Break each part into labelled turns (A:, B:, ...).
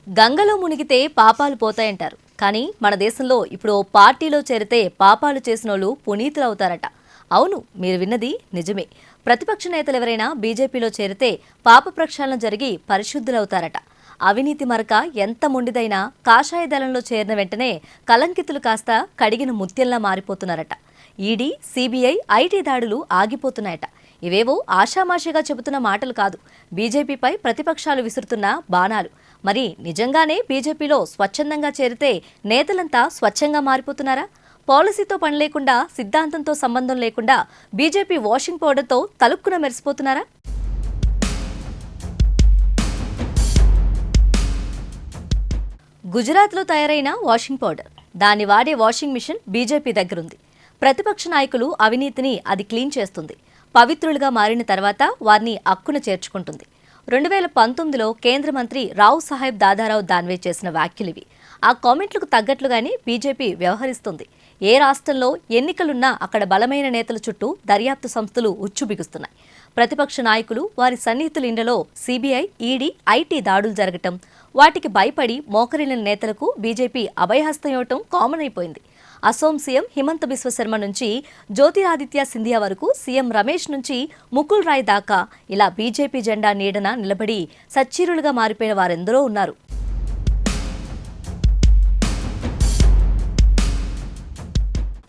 A: గంగలో మునిగితే పాపాలు పోతాయంటారు. కానీ మన దేశంలో ఇప్పుడు ఓ పార్టీలో చేరితే పాపాలు చేసినోళ్ళు పునీతులవుతారట. అవును, మీరు విన్నది నిజమే. ప్రతిపక్ష నేతలు ఎవరైనా బీజేపీలో చేరితే పాప ప్రక్షాళన జరిగి పరిశుద్ధులవుతారట. అవినీతి మరక ఎంత మొండిదైనా కాషాయ దళంలో చేరిన వెంటనే కలంకితులు కాస్త కడిగిన ముత్యంలా మారిపోతున్నారట. ఈడీ, సిబిఐ, ఐటీ దాడులు ఆగిపోతున్నాయట. ఇవేవో ఆషామాషిగా చెబుతున్న మాటలు కాదు, బీజేపీపై ప్రతిపక్షాలు విసురుతున్న బాణాలు. మరి నిజంగానే బీజేపీలో స్వచ్ఛందంగా చేరితే నేతలంతా స్వచ్ఛంగా మారిపోతున్నారా? పాలసీతో పని లేకుండా, సిద్ధాంతంతో సంబంధం లేకుండా బీజేపీ వాషింగ్ పౌడర్తో తలుక్కున మెరిసిపోతున్నారా? గుజరాత్లో తయారైన వాషింగ్ పౌడర్, దాన్ని వాడే వాషింగ్ మిషన్ బీజేపీ దగ్గరుంది. ప్రతిపక్ష నాయకులు అవినీతిని అది క్లీన్ చేస్తుంది. పవిత్రులుగా మారిన తర్వాత వారిని అక్కున చేర్చుకుంటుంది. 2019లో కేంద్ర మంత్రి రావ్ సాహెబ్ దాదారావు దాన్వే చేసిన వ్యాఖ్యలివి. ఆ కామెంట్లకు తగ్గట్లుగానే బీజేపీ వ్యవహరిస్తుంది. ఏ రాష్ట్రంలో ఎన్నికలున్నా అక్కడ బలమైన నేతల చుట్టూ దర్యాప్తు సంస్థలు ఉచ్చుబిగుస్తున్నాయి. ప్రతిపక్ష నాయకులు, వారి సన్నిహితుల ఇండ్లలో సిబిఐ, ఈడీ, ఐటీ దాడులు జరగటం, వాటికి భయపడి మోకరిల్లిన నేతలకు బీజేపీ అభయహస్తం ఇవ్వటం కామన్ అయిపోయింది. అసోం సీఎం హిమంత బిశ్వ శర్మ నుంచి జ్యోతిరాదిత్య సింధియా వరకు, సీఎం రమేష్ నుంచి ముకుల్ రాయ్ దాకా ఇలా బీజేపీ జెండా నీడన నిలబడి సచ్చీరులుగా మారిపోయిన వారెందరో ఉన్నారు.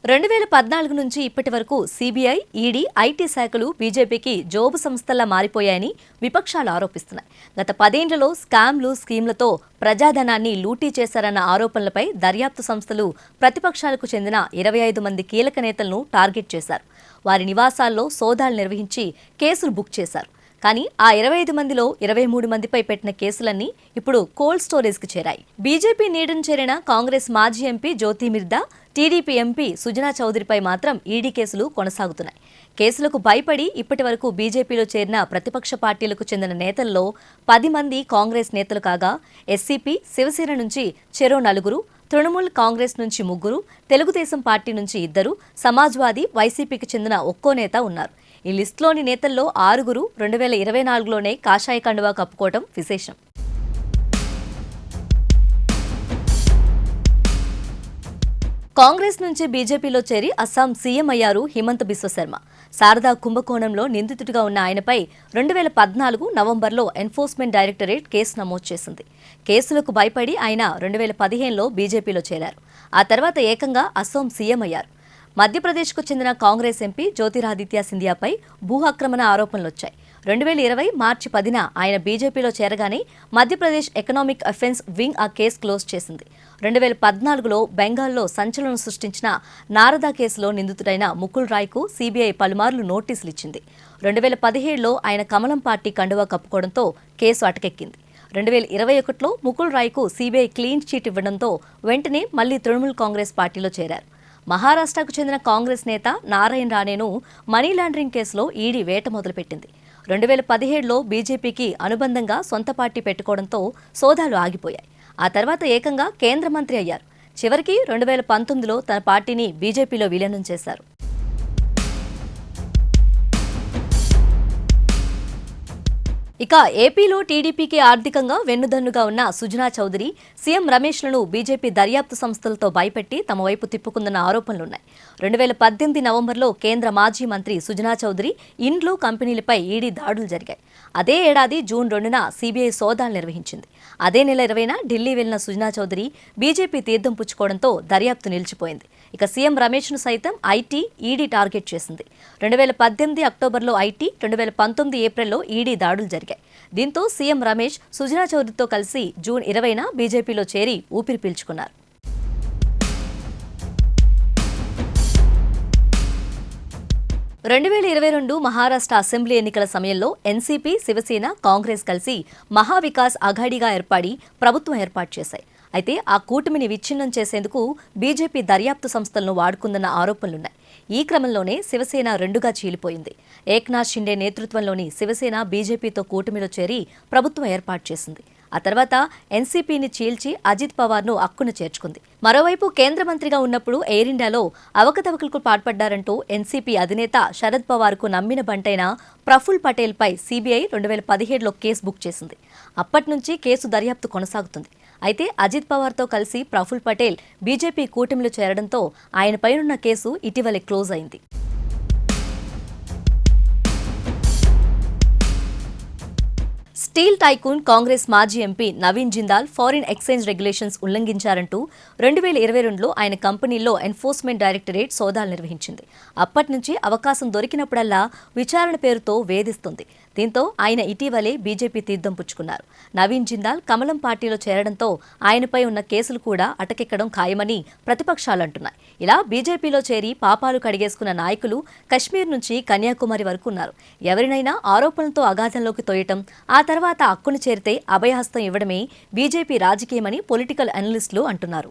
A: 2014 నుంచి ఇప్పటి వరకు సిబిఐ, ఈడీ, ఐటీ శాఖలు బీజేపీకి జోబు సంస్థల్లా మారిపోయాయని విపక్షాలు ఆరోపిస్తున్నాయి. గత 10 ఏళ్లలో స్కామ్లు, స్కీమ్లతో ప్రజాధనాన్ని లూటీ చేశారన్న ఆరోపణలపై దర్యాప్తు సంస్థలు ప్రతిపక్షాలకు చెందిన 25 మంది కీలక నేతలను టార్గెట్ చేశారు. వారి నివాసాల్లో సోదాలు నిర్వహించి కేసులు బుక్ చేశారు. కానీ ఆ 25 మందిలో 23 మందిపై పెట్టిన కేసులన్నీ ఇప్పుడు కోల్డ్ స్టోరేజ్కి చేరాయి. బీజేపీ నీడను చేరిన కాంగ్రెస్ మాజీ ఎంపీ జ్యోతి మిర్దా, టీడీపీ ఎంపీ సుజనా చౌదరిపై మాత్రం ఈడీ కేసులు కొనసాగుతున్నాయి. కేసులకు భయపడి ఇప్పటి వరకు బీజేపీలో చేరిన ప్రతిపక్ష పార్టీలకు చెందిన నేతల్లో 10 మంది కాంగ్రెస్ నేతలు కాగా, ఎస్సీపీ, శివసేన నుంచి చెరో 4, తృణమూల్ కాంగ్రెస్ నుంచి 3, తెలుగుదేశం పార్టీ నుంచి 2, సమాజ్వాదీ, వైసీపీకి చెందిన ఒక్కో నేత ఉన్నారు. ఈ లిస్టులోని నేతల్లో 6 2024లోనే కాషాయ కండువా కప్పుకోవడం విశేషం. కాంగ్రెస్ నుంచి బీజేపీలో చేరి అస్సాం సీఎం అయ్యారు హిమంత బిశ్వ శర్మ. శారదా కుంభకోణంలో నిందితుడిగా ఉన్న ఆయనపై 2014 నవంబర్లో ఎన్ఫోర్స్మెంట్ డైరెక్టరేట్ కేసు నమోదు చేసింది. కేసులకు భయపడి ఆయన 2015లో బీజేపీలో చేరారు. ఆ తర్వాత ఏకంగా అస్సాం సీఎం అయ్యారు. మధ్యప్రదేశ్కు చెందిన కాంగ్రెస్ ఎంపీ జ్యోతిరాదిత్య సింధియాపై భూ ఆక్రమణ ఆరోపణలొచ్చాయి. 2020 మార్చి 10న ఆయన బీజేపీలో చేరగానే మధ్యప్రదేశ్ ఎకనామిక్ అఫెన్స్ వింగ్ ఆ కేసు క్లోజ్ చేసింది. 2014లో బెంగాల్లో సంచలనం సృష్టించిన నారదా కేసులో నిందితుడైన ముకుల్ రాయ్కు సీబీఐ పలుమార్లు నోటీసులు ఇచ్చింది. 2017లో ఆయన కమలం పార్టీ కండువా కప్పుకోవడంతో కేసు అటకెక్కింది. 2021లో ముకుల్ రాయ్కు సీబీఐ క్లీన్ చీట్ ఇవ్వడంతో వెంటనే మళ్లీ తృణమూల్ కాంగ్రెస్ పార్టీలో చేరారు. మహారాష్ట్రకు చెందిన కాంగ్రెస్ నేత నారాయణ్ రాణేను మనీ లాండరింగ్ కేసులో ఈడీ వేట మొదలుపెట్టింది. 2017లో బీజేపీకి అనుబంధంగా సొంత పార్టీ పెట్టుకోవడంతో సోదాలు ఆగిపోయాయి. ఆ తర్వాత ఏకంగా కేంద్ర మంత్రి అయ్యారు. చివరికి 2019లో తన పార్టీని బీజేపీలో విలీనం చేశారు. ఇక ఏపీలో టీడీపీకి ఆర్థికంగా వెన్నుదన్నుగా ఉన్న సుజనా చౌదరి, సీఎం రమేష్లను బీజేపీ దర్యాప్తు సంస్థలతో భయపెట్టి తమ వైపు తిప్పుకుందన్న ఆరోపణలున్నాయి. 2018 నవంబర్లో కేంద్ర మాజీ మంత్రి సుజనా చౌదరి ఇండ్లు, కంపెనీలపై ఈడీ దాడులు జరిగాయి. అదే ఏడాది జూన్ 2న సీబీఐ సోదాలు నిర్వహించింది. అదే నెల 20న ఢిల్లీ వెళ్లిన సుజనా చౌదరి బీజేపీ తీర్థం పుచ్చుకోవడంతో దర్యాప్తు నిలిచిపోయింది. ఇక సీఎం రమేష్ను సైతం ఐటీ, ఈడీ టార్గెట్ చేసింది. 2018 అక్టోబర్లో ఐటీ, 2019 ఏప్రిల్లో ఈడీ దాడులు జరిగాయి. దీంతో సీఎం రమేష్ సుజనా చౌదరితో కలిసి జూన్ 20న బీజేపీలో చేరి ఊపిరి పీల్చుకున్నారు. మహారాష్ట్ర అసెంబ్లీ ఎన్నికల సమయంలో ఎన్సీపీ, శివసేన, కాంగ్రెస్ కలిసి మహావికాస్ అఘాడీగా ఏర్పడి ప్రభుత్వం ఏర్పాటు చేశాయి. అయితే ఆ కూటమిని విచ్ఛిన్నం చేసేందుకు బీజేపీ దర్యాప్తు సంస్థలను వాడుకుందన్న ఆరోపణలున్నాయి. ఈ క్రమంలోనే శివసేన 2గా చీలిపోయింది. ఏక్నాథ్ షిండే నేతృత్వంలోని శివసేన బీజేపీతో కూటమిలో చేరి ప్రభుత్వం ఏర్పాటు చేసింది. ఆ తర్వాత ఎన్సీపీని చీల్చి అజిత్ పవార్ను అక్కున చేర్చుకుంది. మరోవైపు కేంద్ర మంత్రిగా ఉన్నప్పుడు ఎయిర్ ఇండియాలో అవకతవకలకు పాల్పడ్డారంటూ ఎన్సీపీ అధినేత శరద్ పవార్కు నమ్మిన బంటైన ప్రఫుల్ పటేల్పై సీబీఐ 2017లో కేసు బుక్ చేసింది. అప్పటి నుంచి కేసు దర్యాప్తు కొనసాగుతుంది. అయితే అజిత్ పవార్తో కలిసి ప్రఫుల్ పటేల్ బీజేపీ కూటమిలో చేరడంతో ఆయనపైనున్న కేసు ఇటీవలే క్లోజ్ అయింది. స్టీల్ టైకూన్ కాంగ్రెస్ మాజీ MP Naveen Jindal foreign exchange regulations ఉల్లంఘించారంటూ 2022లో ఆయన కంపెనీలో ఎన్ఫోర్స్మెంట్ డైరెక్టరేట్ సోదాలు నిర్వహించింది. అప్పటి నుంచి అవకాశం దొరికినప్పుడల్లా విచారణ పేరుతో వేధిస్తుంది. దీంతో ఆయన ఇటీవలే బీజేపీ తీర్థం పుచ్చుకున్నారు. నవీన్ జిందాల్ కమలం పార్టీలో చేరడంతో ఆయనపై ఉన్న కేసులు కూడా అటకెక్కడం ఖాయమని ప్రతిపక్షాలంటున్నాయి. ఇలా బీజేపీలో చేరి పాపాలు కడిగేసుకున్న నాయకులు కశ్మీర్ నుంచి కన్యాకుమారి వరకు ఉన్నారు. ఎవరినైనా ఆరోపణలతో అగాధంలోకి తోయటం, ఆ తర్వాత అక్కును చేరితే అభయహస్తం ఇవ్వడమే బీజేపీ రాజకీయమని పొలిటికల్ అనలిస్టులు అంటున్నారు.